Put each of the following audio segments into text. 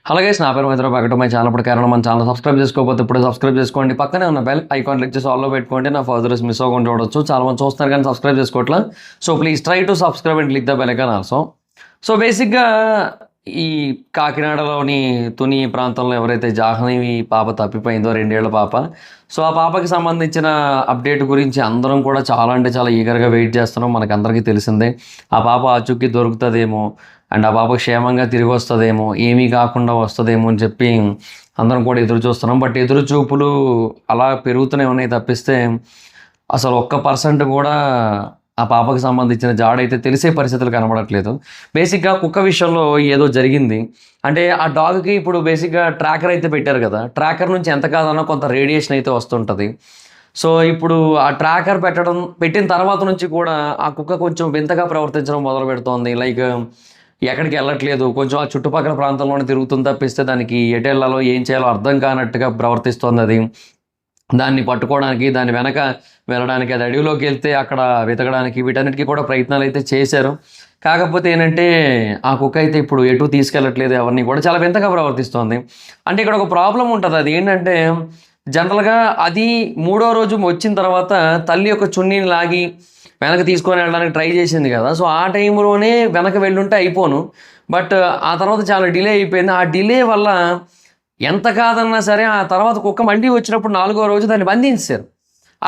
Hello guys, నా పేరు Maitra back to my channel. ఇప్పుడు కారణం మన ఛానల్ సబ్స్క్రైబ్ చేసుకోకపోతే ఇప్పుడే సబ్స్క్రైబ్ చేసుకోండి. పక్కనే ఉన్న బెల్ ఐకాన్ క్లిక్ చేసి ఆల్లో పెట్టుకోండి. నా ఫర్దర్స్ మిస్ అవ్వకుండా చూడొచ్చు. చాలా మంది చూస్తున్నారు కానీ సబ్స్క్రైబ్ చేసుకోవట్లా. So please try to subscribe and click the bell icon also. So బేసిక్గా ఈ కాకినాడలోని తుని ప్రాంతంలో ఎవరైతే జాహ్నవి పాప తప్పిపోయిందో, 2 ఏళ్ల పాప, సో ఆ పాపకి సంబంధించిన అప్డేట్ గురించి అందరం కూడా చాలా అంటే చాలా ఈగర్గా వెయిట్ చేస్తున్నాం. మనకు అందరికీ తెలిసిందే ఆ పాప ఆచూకీ దొరుకుతుందేమో అండ్ ఆ పాప క్షేమంగా తిరిగి వస్తుందేమో, ఏమీ కాకుండా వస్తుందేమో అని చెప్పి అందరం కూడా ఎదురు చూస్తున్నాం. బట్ ఎదురు చూపులు అలా పెరుగుతూనే ఉన్నాయి తప్పిస్తే అసలు 1% కూడా ఆ పాపకి సంబంధించిన జాడైతే తెలిసే పరిస్థితులు కనబడట్లేదు. బేసిక్గా కుక్క విషయంలో ఏదో జరిగింది అంటే ఆ డాగ్కి ఇప్పుడు బేసిక్గా ట్రాకర్ అయితే పెట్టారు కదా, ట్రాకర్ నుంచి ఎంత కాదన్నా కొంత రేడియేషన్ అయితే వస్తుంటుంది. సో ఇప్పుడు ఆ ట్రాకర్ పెట్టిన తర్వాత నుంచి కూడా ఆ కుక్క కొంచెం వింతగా ప్రవర్తించడం మొదలు పెడుతోంది. లైక్ ఎక్కడికి వెళ్ళట్లేదు, కొంచెం ఆ చుట్టుపక్కల ప్రాంతంలోనే తిరుగుతుంది తప్పిస్తే దానికి ఎటు వెళ్ళాలో ఏం చేయాలో అర్థం కానట్టుగా ప్రవర్తిస్తుంది. అది దాన్ని పట్టుకోవడానికి, దాని వెనక వెళ్ళడానికి, అది అడవిలోకి వెళ్తే అక్కడ వెతకడానికి, వీటన్నిటికీ కూడా ప్రయత్నాలు అయితే చేశారు. కాకపోతే ఏంటంటే ఆ కుక్క అయితే ఇప్పుడు ఎటు తీసుకెళ్ళట్లేదు, ఎవరిని కూడా చాలా వింతగా ప్రవర్తిస్తోంది. అంటే ఇక్కడ ఒక ప్రాబ్లం ఉంటుంది. అది ఏంటంటే జనరల్గా అది 3వ రోజు వచ్చిన తర్వాత తల్లి యొక్క చున్నీని లాగి వెనక తీసుకొని వెళ్ళడానికి ట్రై చేసింది కదా. సో ఆ టైంలోనే వెనక వెళ్ళుంటే అయిపోను. బట్ ఆ తర్వాత చాలా డిలే అయిపోయింది. ఆ డిలే వల్ల ఎంత కాదన్నా సరే ఆ తర్వాత కుక్క మళ్ళీ వచ్చినప్పుడు 4వ రోజు దాన్ని బంధించారు.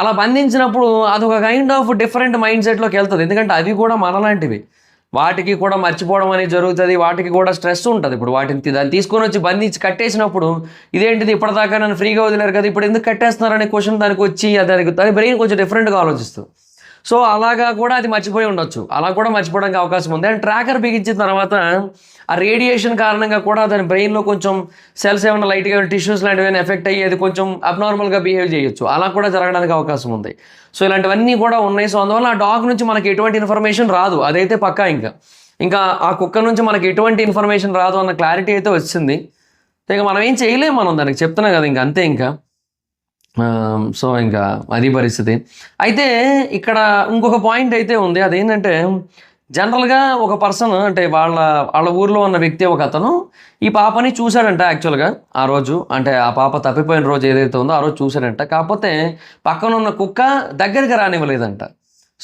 అలా బంధించినప్పుడు అదొక కైండ్ ఆఫ్ డిఫరెంట్ మైండ్ సెట్లోకి వెళ్తుంది. ఎందుకంటే అవి కూడా మనలాంటివి, వాటికి కూడా మర్చిపోవడం అనేది జరుగుతుంది, వాటికి కూడా స్ట్రెస్ ఉంటుంది. ఇప్పుడు వాటిని దాన్ని తీసుకొని వచ్చి బంధించి కట్టేసినప్పుడు ఇదేంటిది ఇప్పటిదాకా నన్ను ఫ్రీగా వదిలేరు కదా, ఇప్పుడు ఎందుకు కట్టేస్తున్నారనే క్వశ్చన్ దానికి వచ్చి దాని బ్రెయిన్ కొంచెం డిఫరెంట్గా ఆలోచిస్తుంది. సో అలాగా కూడా అది మర్చిపోయి ఉండొచ్చు, అలా కూడా మర్చిపోవడానికి అవకాశం ఉంది. అండ్ ట్రాకర్ బిగించిన తర్వాత ఆ రేడియేషన్ కారణంగా కూడా దాని బ్రెయిన్లో కొంచెం సెల్స్ ఏమైనా లైట్గా టిష్యూస్ లాంటివి ఏమైనా ఎఫెక్ట్ అయ్యి అది కొంచెం అబ్నార్మల్గా బిహేవ్ చేయొచ్చు, అలా కూడా జరగడానికి అవకాశం ఉంది. సో ఇలాంటివన్నీ కూడా ఉన్నాయి. సో అందువల్ల ఆ డాగ్ నుంచి మనకి ఎటువంటి ఇన్ఫర్మేషన్ రాదు, అదైతే పక్కా. ఇంకా ఆ కుక్క నుంచి మనకి ఎటువంటి ఇన్ఫర్మేషన్ రాదు అన్న క్లారిటీ అయితే వచ్చింది. ఇక మనం ఏం చేయలేము, మనం దానికి చెప్తున్నాం కదా, ఇంకా అంతే. సో ఇంకా అది పరిస్థితి. అయితే ఇక్కడ ఇంకొక పాయింట్ అయితే ఉంది. అదేంటంటే జనరల్గా ఒక పర్సన్ అంటే వాళ్ళ ఊర్లో ఉన్న వ్యక్తి ఒక అతను ఈ పాపని చూశాడంట. యాక్చువల్గా ఆ రోజు అంటే ఆ పాప తప్పిపోయిన రోజు ఏదైతే ఉందో ఆ రోజు చూశాడంట. కాకపోతే పక్కన ఉన్న కుక్క దగ్గరికి రానివ్వలేదంట.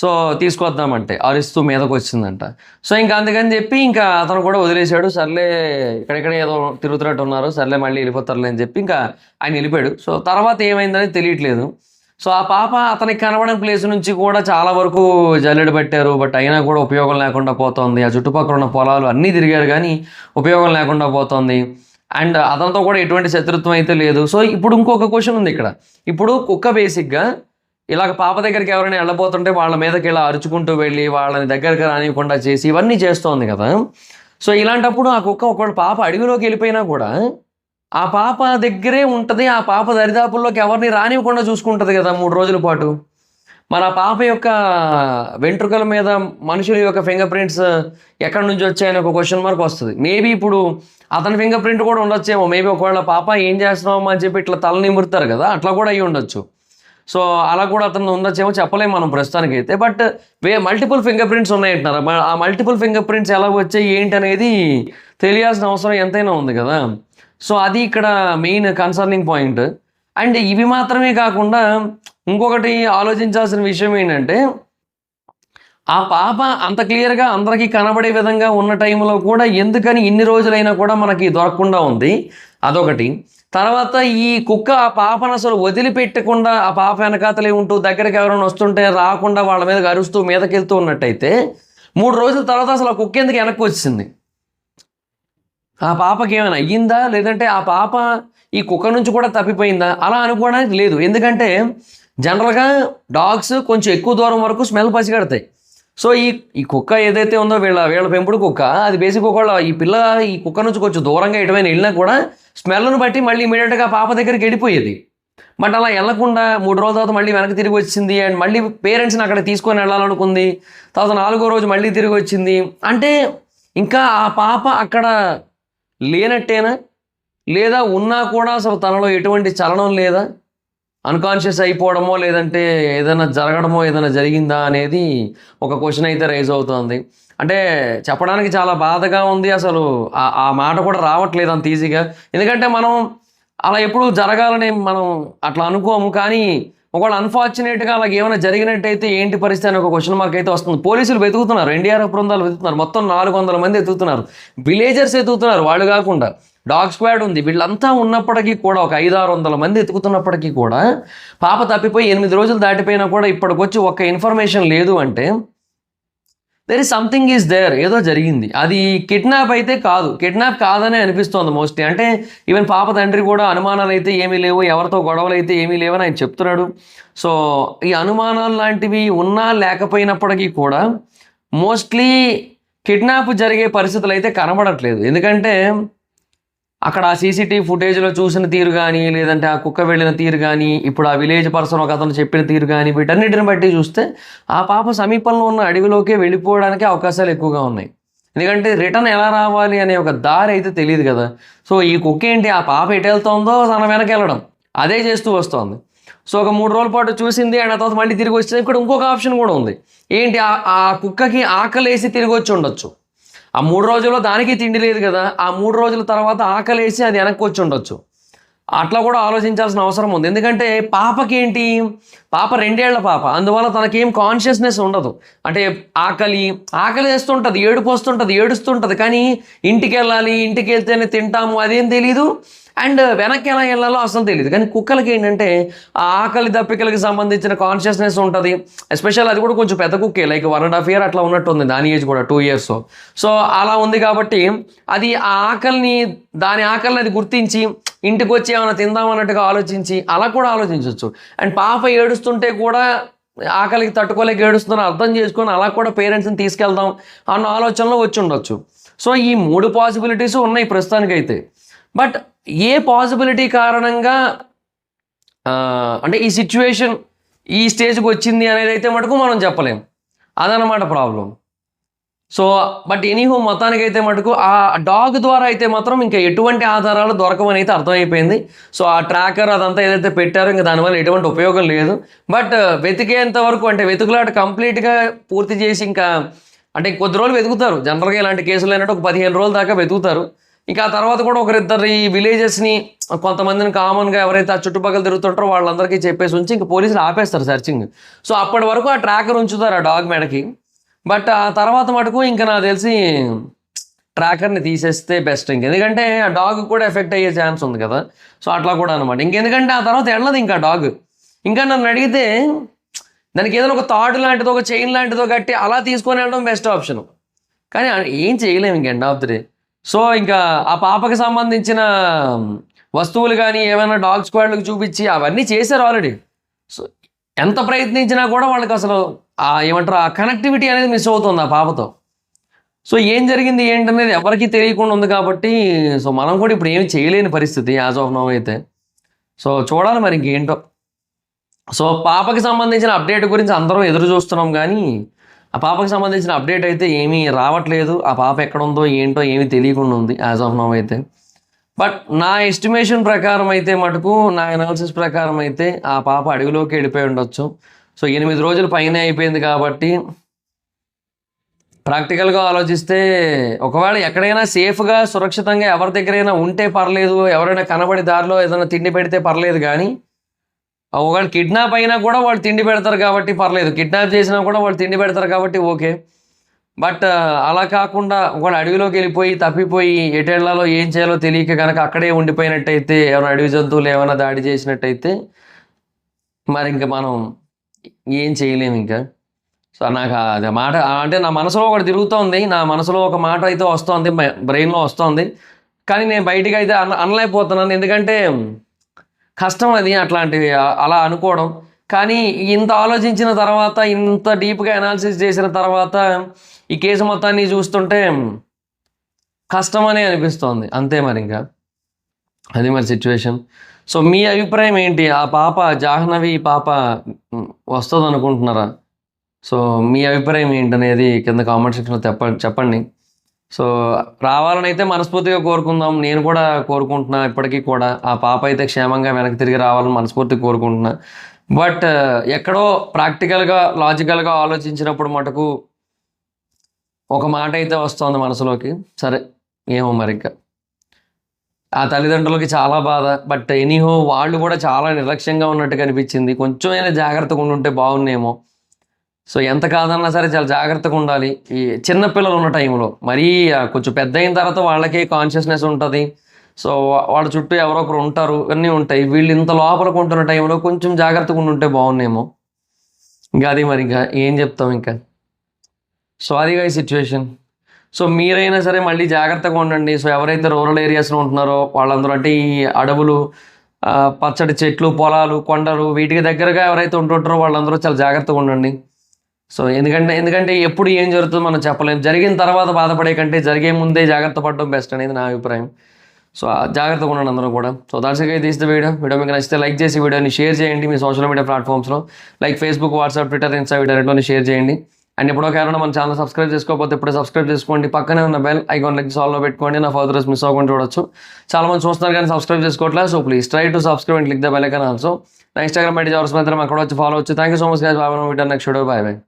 సో తీసుకొద్దామంటే అరుస్తూ మీదకు వచ్చిందంట. సో ఇంకా అందుకని చెప్పి ఇంకా అతను కూడా వదిలేశాడు. సర్లే ఇక్కడెక్కడ ఏదో తిరుగుతున్నట్టు ఉన్నారు, సర్లే మళ్ళీ వెళ్ళిపోతారులే అని చెప్పి ఇంకా ఆయన వెళ్ళిపోయాడు. సో తర్వాత ఏమైందని తెలియట్లేదు. సో ఆ పాప అతనికి కనబడిన ప్లేస్ నుంచి కూడా చాలా వరకు జల్లెడ పెట్టారు, బట్ అయినా కూడా ఉపయోగం లేకుండా పోతుంది. ఆ చుట్టుపక్కల ఉన్న పొలాలు అన్నీ తిరిగారు కానీ ఉపయోగం లేకుండా పోతుంది. అండ్ అతనితో కూడా ఎటువంటి శత్రుత్వం అయితే లేదు. సో ఇప్పుడు ఇంకొక క్వశ్చన్ ఉంది ఇక్కడ. ఇప్పుడు కుక్క బేసిక్గా ఇలాగ పాప దగ్గరికి ఎవరైనా వెళ్ళబోతుంటే వాళ్ళ మీదకి ఇలా అరుచుకుంటూ వెళ్ళి వాళ్ళని దగ్గరికి రానివ్వకుండా చేసి ఇవన్నీ చేస్తోంది కదా. సో ఇలాంటప్పుడు ఆ కుక్క ఒకవేళ పాప అడవిలోకి వెళ్ళిపోయినా కూడా ఆ పాప దగ్గరే ఉంటుంది, ఆ పాప దరిదాపుల్లోకి ఎవరిని రానివ్వకుండా చూసుకుంటుంది కదా 3 రోజుల పాటు. మరి ఆ పాప యొక్క వెంట్రుకల మీద మనుషుల యొక్క ఫింగర్ ప్రింట్స్ ఎక్కడి నుంచి వచ్చాయని ఒక క్వశ్చన్ మార్క్ వస్తుంది. మేబీ ఇప్పుడు అతని ఫింగర్ ప్రింట్ కూడా ఉండొచ్చేమో. మేబీ ఒకవేళ పాప ఏం చేస్తున్నామో అని చెప్పి ఇట్లా తల నిమురుతారు కదా, అట్లా కూడా అయ్యి ఉండొచ్చు. సో అలా కూడా అతను ఉండొచ్చేమో, చెప్పలేము మనం ప్రస్తుతానికి అయితే. బట్ మల్టిపుల్ ఫింగర్ ప్రింట్స్ ఉన్నాయంటున్నారు. ఆ మల్టిపుల్ ఫింగర్ ప్రింట్స్ ఎలా వచ్చాయి ఏంటి అనేది తెలియాల్సిన అవసరం ఎంతైనా ఉంది కదా. సో అది ఇక్కడ మెయిన్ కన్సర్నింగ్ పాయింట్. అండ్ ఇవి మాత్రమే కాకుండా ఇంకొకటి ఆలోచించాల్సిన విషయం ఏంటంటే ఆ పాప అంత క్లియర్గా అందరికీ కనబడే విధంగా ఉన్న టైంలో కూడా ఎందుకని ఇన్ని రోజులైనా కూడా మనకి దొరకకుండా ఉంది, అదొకటి. తర్వాత ఈ కుక్క ఆ పాపను అసలు వదిలిపెట్టకుండా ఆ పాప వెనకాతలే ఉంటూ దగ్గరికి ఎవరైనా వస్తుంటే రాకుండా వాళ్ళ మీద అరుస్తూ మీదకెళ్తూ ఉన్నట్టయితే 3 రోజుల తర్వాత అసలు ఆ కుక్క ఎందుకు వెనక్కి వచ్చింది? ఆ పాపకి ఏమైనా అయ్యిందా, లేదంటే ఆ పాప ఈ కుక్క నుంచి కూడా తప్పిపోయిందా? అలా అనుకోవడానికి లేదు. ఎందుకంటే జనరల్గా డాగ్స్ కొంచెం ఎక్కువ దూరం వరకు స్మెల్ పసిగడతాయి. సో ఈ కుక్క ఏదైతే ఉందో వీళ్ళ పెంపుడు కుక్క, అది బేసిక్ ఒకవేళ ఈ కుక్క నుంచి కొంచెం దూరంగా ఎటువైనా వెళ్ళినా కూడా స్మెల్ను బట్టి మళ్ళీ ఇమీడియట్గా పాప దగ్గరికి వెళ్ళిపోయేది. బట్ అలా వెళ్ళకుండా 3 రోజుల తర్వాత మళ్ళీ వెనక్కి తిరిగి వచ్చింది. అండ్ మళ్ళీ పేరెంట్స్ని అక్కడ తీసుకొని వెళ్ళాలనుకుంది. తర్వాత 4వ రోజు మళ్ళీ తిరిగి వచ్చింది. అంటే ఇంకా ఆ పాప అక్కడ లేనట్టేనా, లేదా ఉన్నా కూడా అసలు తనలో ఎటువంటి చలనం లేదా? అన్కాన్షియస్ అయిపోవడమో లేదంటే ఏదైనా జరగడమో ఏదైనా జరిగిందా అనేది ఒక క్వశ్చన్ అయితే రైజ్ అవుతుంది. అంటే చెప్పడానికి చాలా బాధగా ఉంది. అసలు ఆ మాట కూడా రావట్లేదు అంత ఈజీగా. ఎందుకంటే మనం అలా ఎప్పుడు జరగాలని మనం అట్లా అనుకోము. కానీ ఒకవేళ అన్ఫార్చునేట్గా అలాగ ఏమైనా జరిగినట్టయితే ఏంటి పరిస్థితి అని ఒక క్వశ్చన్ మార్క్ అయితే వస్తుంది. పోలీసులు వెతుకుతున్నారు, ఎన్డీఆర్ఎఫ్ బృందాలు వెతుకుతున్నారు, మొత్తం 400 మంది వెతుకుతున్నారు, విలేజర్స్ వెతుకుతున్నారు, వాళ్ళు కాకుండా డాగ్ స్క్వాడ్ ఉంది. వీళ్ళంతా ఉన్నప్పటికీ కూడా ఒక 500-600 మంది ఎతుకుతున్నప్పటికీ కూడా పాప తప్పిపోయి 8 రోజులు దాటిపోయినా కూడా ఇప్పటికొచ్చి ఒక్క ఇన్ఫర్మేషన్ లేదు అంటే there is something is there, ఏదో జరిగింది. అది కిడ్నాప్ అయితే కాదు, కిడ్నాప్ కాదనే అనిపిస్తోంది మోస్ట్లీ. అంటే ఈవెన్ పాప తండ్రి కూడా అనుమానాలు అయితే ఏమీ లేవు, ఎవరితో గొడవలు అయితే ఏమీ లేవని ఆయన చెప్తున్నాడు. సో ఈ అనుమానాలు లాంటివి ఉన్నా లేకపోయినప్పటికీ కూడా మోస్ట్లీ కిడ్నాప్ జరిగే పరిస్థితులు అయితే కనబడట్లేదు. ఎందుకంటే అక్కడ ఆ సీసీటీవీ ఫుటేజ్లో చూసిన తీరు కానీ, లేదంటే ఆ కుక్క వెళ్ళిన తీరు కానీ, ఇప్పుడు ఆ విలేజ్ పర్సన్ ఒక అతను చెప్పిన తీరు కానీ, వీటన్నిటిని బట్టి చూస్తే ఆ పాప సమీపంలో ఉన్న అడవిలోకే వెళ్ళిపోవడానికి అవకాశాలు ఎక్కువగా ఉన్నాయి. ఎందుకంటే రిటర్న్ ఎలా రావాలి అనే ఒక దారి అయితే తెలియదు కదా. సో ఈ కుక్క ఏంటి, ఆ పాప ఎటు వెళ్తుందో తన వెనక వెళ్ళడం అదే చేస్తూ వస్తుంది. సో ఒక 3 రోజుల పాటు చూసింది అండ్ ఆ తర్వాత మళ్ళీ తిరిగి వచ్చింది. ఇక్కడ ఇంకొక ఆప్షన్ కూడా ఉంది. ఏంటి, ఆ కుక్కకి ఆకలేసి తిరిగి వచ్చి ఉండొచ్చు. ఆ 3 రోజుల్లో దానికి తిండి లేదు కదా, ఆ 3 రోజుల తర్వాత ఆకలేసి అది వెనక్కి వచ్చి ఉండొచ్చు. అట్లా కూడా ఆలోచించాల్సిన అవసరం ఉంది. ఎందుకంటే పాపకి ఏంటి, పాప 2 ఏళ్ల పాప, అందువల్ల తనకేం కాన్షియస్నెస్ ఉండదు. అంటే ఆకలి వేస్తుంటుంది, ఏడుపు వస్తుంటుంది, ఏడుస్తుంటుంది, కానీ ఇంటికి వెళ్ళాలి, ఇంటికి వెళ్తేనే తింటాము అదేం తెలీదు, అండ్ వెనక్కి ఎలా వెళ్ళాలో అసలు తెలియదు. కానీ కుక్కలకి ఏంటంటే ఆ ఆకలి దప్పికలకి సంబంధించిన కాన్షియస్నెస్ ఉంటుంది. ఎస్పెషల్ అది కూడా కొంచెం పెద్ద కుక్కే, లైక్ 1.5 year అట్లా ఉన్నట్టుంది, దాని ఏజ్ కూడా 2 years. సో అలా ఉంది కాబట్టి అది ఆ దాని ఆకలిని అది గుర్తించి ఇంటికి వచ్చి ఏమైనా తిందామన్నట్టుగా ఆలోచించి అలా కూడా ఆలోచించవచ్చు. అండ్ పాప ఏడుస్తుంటే కూడా ఆకలికి తట్టుకోలేక ఏడుస్తుందని అర్థం చేసుకొని అలా కూడా పేరెంట్స్ని తీసుకెళ్దాం అన్న ఆలోచనలో వచ్చి ఉండొచ్చు. సో ఈ 3 పాసిబిలిటీస్ ఉన్నాయి ప్రస్తుతానికైతే. బట్ ఏ పాసిబిలిటీ కారణంగా అంటే ఈ సిచ్యువేషన్ ఈ స్టేజ్కి వచ్చింది అనేది అయితే మటుకు మనం చెప్పలేం, అదనమాట ప్రాబ్లం. సో బట్ ఎనీహో మొత్తానికైతే మటుకు ఆ డాగ్ ద్వారా అయితే మాత్రం ఇంకా ఎటువంటి ఆధారాలు దొరకవని అయితే అర్థమైపోయింది. సో ఆ ట్రాకర్ అదంతా ఏదైతే పెట్టారో ఇంకా దానివల్ల ఎటువంటి ఉపయోగం లేదు. బట్ వెతికేంత వరకు అంటే వెతుకులాట కంప్లీట్గా పూర్తి చేసి ఇంకా అంటే కొద్ది రోజులు వెతుకుతారు. జనరల్గా ఇలాంటి కేసులు అయినట్టు ఒక 15 రోజుల దాకా వెతుకుతారు. ఇంకా ఆ తర్వాత కూడా ఒకరిద్దరు ఈ విలేజెస్ని కొంతమందిని కామన్గా ఎవరైతే ఆ చుట్టుపక్కల తిరుగుతుంటారో వాళ్ళందరికీ చెప్పేసి ఉంచి ఇంకా పోలీసులు ఆపేస్తారు సర్చింగ్. సో అప్పటి వరకు ఆ ట్రాకర్ ఉంచుతారు ఆ డాగ్ మెడకి. బట్ ఆ తర్వాత మటుకు ఇంకా నాకు తెలిసి ట్రాకర్ని తీసేస్తే బెస్ట్. ఎందుకంటే ఆ డాగ్ కూడా ఎఫెక్ట్ అయ్యే ఛాన్స్ ఉంది కదా. సో అట్లా కూడా అనమాట. ఇంకెందుకంటే ఆ తర్వాత వెళ్ళదు ఇంకా డాగ్. ఇంకా నన్ను అడిగితే దానికి ఏదైనా ఒక తాడు లాంటిదో ఒక చైన్ లాంటిదో కట్టి అలా తీసుకొని వెళ్ళడం బెస్ట్ ఆప్షన్. కానీ ఏం చేయలేము ఇంక end of the day. So ఇంకా ఆ పాపకి సంబంధించిన వస్తువులు కానీ ఏమైనా డాగ్ స్క్వాడ్లకు చూపించి అవన్నీ చేశారు ఆల్రెడీ. సో ఎంత ప్రయత్నించినా కూడా వాళ్ళకి అసలు ఏమంటారు ఆ కనెక్టివిటీ అనేది మిస్ అవుతుంది ఆ పాపతో. సో ఏం జరిగింది ఏంటనేది ఎవరికీ తెలియకుండా ఉంది కాబట్టి సో మనం కూడా ఇప్పుడు ఏమి చేయలేని పరిస్థితి యాజ్ ఆఫ్ నౌ అయితే. సో చూడాలి మరి ఇంకేంటో. సో పాపకి సంబంధించిన అప్డేట్ గురించి అందరం ఎదురు చూస్తున్నాం, కానీ ఆ పాపకి సంబంధించిన అప్డేట్ అయితే ఏమీ రావట్లేదు. ఆ పాప ఎక్కడ ఉందో ఏంటో ఏమీ తెలియకుండా ఉంది యాజ్ ఆఫ్ నౌ అయితే. బట్ నా ఎస్టిమేషన్ ప్రకారం అయితే మటుకు, నా అనాలిసిస్ ప్రకారం అయితే ఆ పాప అడవిలోకి వెళ్ళిపోయి ఉండొచ్చు. సో 8 రోజుల పైన అయిపోయింది కాబట్టి ప్రాక్టికల్గా ఆలోచిస్తే ఒకవేళ ఎక్కడైనా సేఫ్గా సురక్షితంగా ఎవరి దగ్గరైనా ఉంటే పర్లేదు, ఎవరైనా కనబడి దారిలో ఏదైనా తిండి పెడితే పర్లేదు, కానీ ఒకవేళ కిడ్నాప్ అయినా కూడా వాళ్ళు తిండి పెడతారు కాబట్టి పర్లేదు, కిడ్నాప్ చేసినా కూడా వాళ్ళు తిండి పెడతారు కాబట్టి ఓకే. బట్ అలా కాకుండా ఒకవేళ అడవిలోకి వెళ్ళిపోయి తప్పిపోయి ఎటెళ్లాలో ఏం చేయాలో తెలియక కనుక అక్కడే ఉండిపోయినట్టయితే, ఏమైనా అడవి జంతువులు ఏమైనా దాడి చేసినట్టయితే మరి ఇంకా మనం ఏం చేయలేము ఇంకా. సో నాకు అది మాట అంటే నా మనసులో ఒకటి తిరుగుతోంది, నా మనసులో ఒక మాట అయితే వస్తుంది, బ్రెయిన్లో వస్తుంది, కానీ నేను బయటికి అయితే అనలేకపోతున్నాను. ఎందుకంటే కష్టం అది అట్లాంటివి అలా అనుకోవడం. కానీ ఇంత ఆలోచించిన తర్వాత, ఇంత డీప్గా అనాలిసిస్ చేసిన తర్వాత ఈ కేసు మొత్తాన్ని చూస్తుంటే కష్టమనే అనిపిస్తోంది అంతే. మరి ఇంకా అది మరి సిచ్యువేషన్. సో మీ అభిప్రాయం ఏంటి? ఆ పాప జాహ్నవి పాప వస్తుంది అనుకుంటున్నారా? సో మీ అభిప్రాయం ఏంటనేది కింద కామెంట్ సెక్షన్లో చెప్పండి. సో రావాలని అయితే మనస్ఫూర్తిగా కోరుకుందాం. నేను కూడా కోరుకుంటున్నా ఇప్పటికీ కూడా. ఆ పాప అయితే క్షేమంగా వెనక్కి తిరిగి రావాలని మనస్ఫూర్తిగా కోరుకుంటున్నా. బట్ ఎక్కడో ప్రాక్టికల్‌గా, లాజికల్‌గా ఆలోచించినప్పుడు మటుకు ఒక మాట అయితే వస్తోంది మనసులోకి. సరే ఏమో మరింక. ఆ తల్లిదండ్రులకి చాలా బాధ. బట్ ఎనీహో వాళ్ళు కూడా చాలా నిర్లక్ష్యంగా ఉన్నట్టుగా అనిపించింది. కొంచెమైనా జాగ్రత్తగా ఉండుంటే బాగున్నేమో. సో ఎంత కాదన్నా సరే చాలా జాగ్రత్తగా ఉండాలి. ఈ చిన్న పిల్లలు ఉన్న టైంలో. మరీ కొంచెం పెద్దయిన తర్వాత వాళ్ళకే కాన్షియస్‌నెస్ ఉంటది. సో వాళ్ళ చుట్టూ ఎవరో ఒకరు ఉంటారు. ఇవన్నీ ఉంటాయి. వీళ్ళు ఇంత లోపలికి ఉంటున్న టైంలో కొంచెం జాగ్రత్తగా ఉండుంటే బాగున్నేమో. ఇంక అది మరి ఇంక ఏం చెప్తాం ఇంకా. సో అదిగా ఈ సిట్యుయేషన్. సో మీరైనా సరే మళ్ళీ జాగ్రత్తగా ఉండండి. సో ఎవరైతే రూరల్ ఏరియాస్‌లో ఉంటున్నారో వాళ్ళందరూ అంటే ఈ అడవులు, పచ్చటి చెట్లు, పొలాలు, కొండలు వీటికి దగ్గరగా ఎవరైతే ఉంటుంటారో వాళ్ళందరూ చాలా జాగ్రత్తగా ఉండండి. సో ఎందుకంటే ఎప్పుడు ఏం జరుగుతుందో మనం చెప్పలేం. జరిగిన తర్వాత బాధపడే కంటే జరిగే ముందే జాగ్రత్త పడడం బెస్ట్ అనేది నా అభిప్రాయం. సో జాగ్రత్తగా ఉండండి అందరూ కూడా. So that's it guys, this the video మీకు నచ్చితే లైక్ చేసి వీడియోని షేర్ చేయండి మీ సోషల్ మీడియా ప్లాట్ఫామ్స్‌లో. Like Facebook, WhatsApp, Twitter, Insta వీటన్నిటిలోని షేర్ చేయండి. అండ్ ఎప్పుడో కారణం మన ఛానల్ సబ్స్క్రైబ్ చేసుకోకపోతే ఇప్పుడే సబ్స్క్రైబ్ చేసుకోండి. పక్కనే ఉన్న బెల్ ఐకాన్ లెగ్ ఆల్‌లో పెట్టుకోండి. నా ఫర్దర్స్ మిస్ అవ్వకుండా చూడొచ్చు. చాలా మంది చూస్తున్నారు కానీ సబ్స్క్రైబ్ చేసుకోవట్లేదు. So please try to subscribe and click the bell icon also. నా ఇన్స్టాగ్రామ్ ఐడి జవర్స్ మాత్రం అక్కడ వచ్చి ఫాలో అవచ్చు. Thank you so much guys. Bye. Next video. Bye.